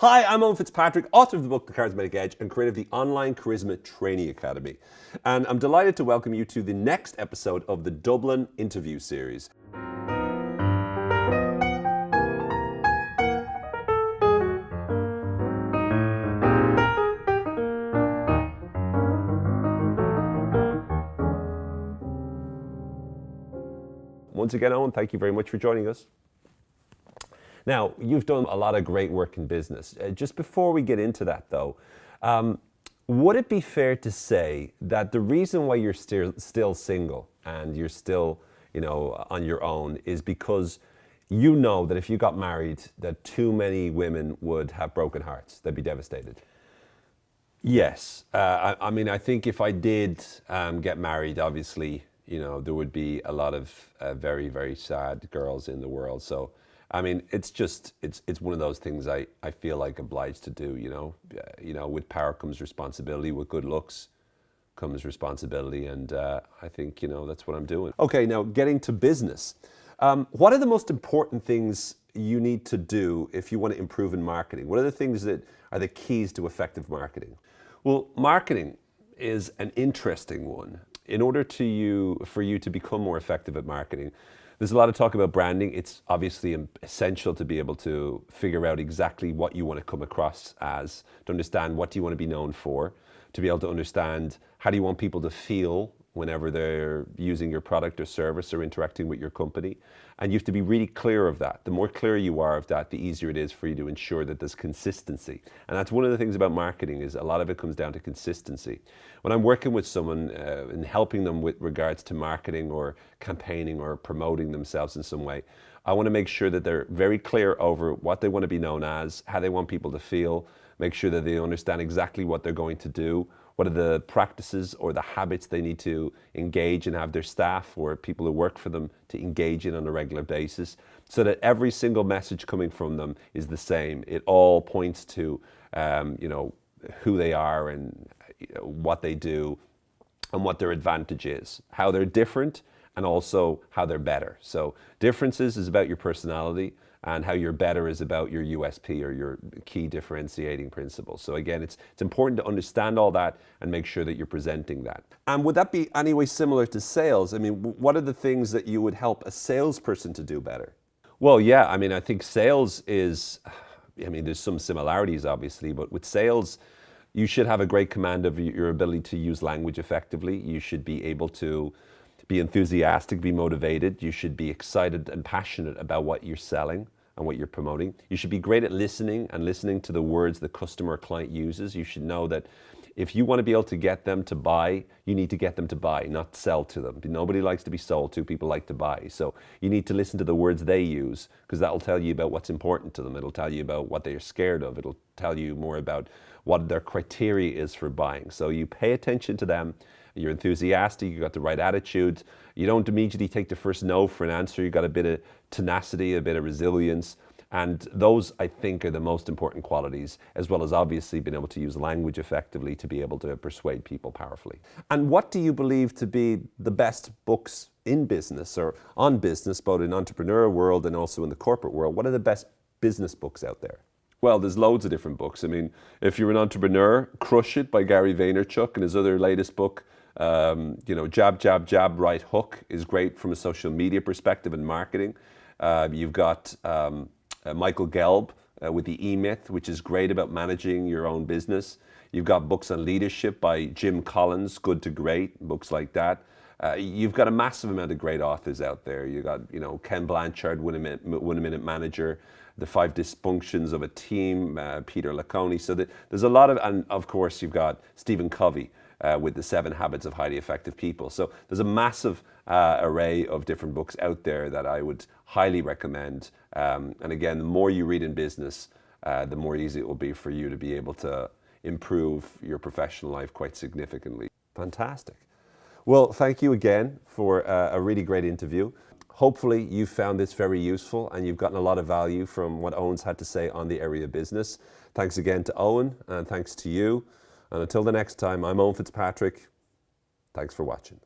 Hi, I'm Owen Fitzpatrick, author of the book The Charismatic Edge and creator of the online Charisma Training Academy. And I'm delighted to welcome you to the next episode of the Dublin Interview Series. Once again, Owen, thank you very much for joining us. Now, you've done a lot of great work in business. Just before we get into that, though, would it be fair to say that the reason why you're still single and you're still, on your own is because you know that if you got married, that too many women would have broken hearts. They'd be devastated. Yes. I think if I did get married, obviously, there would be a lot of very, very sad girls in the world. So, it's one of those things I feel like obliged to do, with power comes responsibility, with good looks comes responsibility. And I think, that's what I'm doing. Okay, now getting to business. What are the most important things you need to do if you want to improve in marketing? What are the things that are the keys to effective marketing? Well, marketing is an interesting one. In order for you to become more effective at marketing, there's a lot of talk about branding. It's obviously essential to be able to figure out exactly what you want to come across as, to understand what do you want to be known for, to be able to understand how do you want people to feel whenever they're using your product or service or interacting with your company. And you have to be really clear of that. The more clear you are of that, the easier it is for you to ensure that there's consistency. And that's one of the things about marketing, is a lot of it comes down to consistency. When I'm working with someone and helping them with regards to marketing or campaigning or promoting themselves in some way, I want to make sure that they're very clear over what they want to be known as, how they want people to feel, make sure that they understand exactly what they're going to do, what are the practices or the habits they need to engage and have their staff or people who work for them to engage in on a regular basis, so that every single message coming from them is the same. It all points to, who they are and what they do and what their advantage is, how they're different and also how they're better. So differences is about your personality, and how you're better is about your USP or your key differentiating principles. So again, it's important to understand all that and make sure that you're presenting that. And would that be any way similar to sales? What are the things that you would help a salesperson to do better? Well, yeah, I think sales is, there's some similarities obviously, but with sales, you should have a great command of your ability to use language effectively. You should be able to be enthusiastic, be motivated. You should be excited and passionate about what you're selling and what you're promoting. You should be great at listening and listening to the words the customer or client uses. You should know that if you want to be able to get them to buy, you need to get them to buy, not sell to them. Nobody likes to be sold to, people like to buy. So you need to listen to the words they use, because that will tell you about what's important to them. It'll tell you about what they're scared of. It'll tell you more about what their criteria is for buying. So you pay attention to them. You're enthusiastic, you got the right attitude. You don't immediately take the first no for an answer. You got a bit of tenacity, a bit of resilience. And those, I think, are the most important qualities, as well as obviously being able to use language effectively to be able to persuade people powerfully. And what do you believe to be the best books in business or on business, both in entrepreneur world and also in the corporate world? What are the best business books out there? Well, there's loads of different books. If you're an entrepreneur, Crush It by Gary Vaynerchuk and his other latest book, Jab, Jab, Jab, Right Hook is great from a social media perspective and marketing. You've got Michael Gelb with The E-Myth, which is great about managing your own business. You've got books on leadership by Jim Collins, Good to Great, books like that. You've got a massive amount of great authors out there. You've got, Ken Blanchard, One a Minute Manager, The 5 Dysfunctions of a Team, Peter Lacconi. So there's a lot of, and of course you've got Stephen Covey with The 7 Habits of Highly Effective People. So there's a massive array of different books out there that I would highly recommend. And again, the more you read in business, the more easy it will be for you to be able to improve your professional life quite significantly. Fantastic. Well, thank you again for a really great interview. Hopefully you found this very useful and you've gotten a lot of value from what Owen's had to say on the area of business. Thanks again to Owen, and thanks to you. And until the next time, I'm Owen Fitzpatrick. Thanks for watching.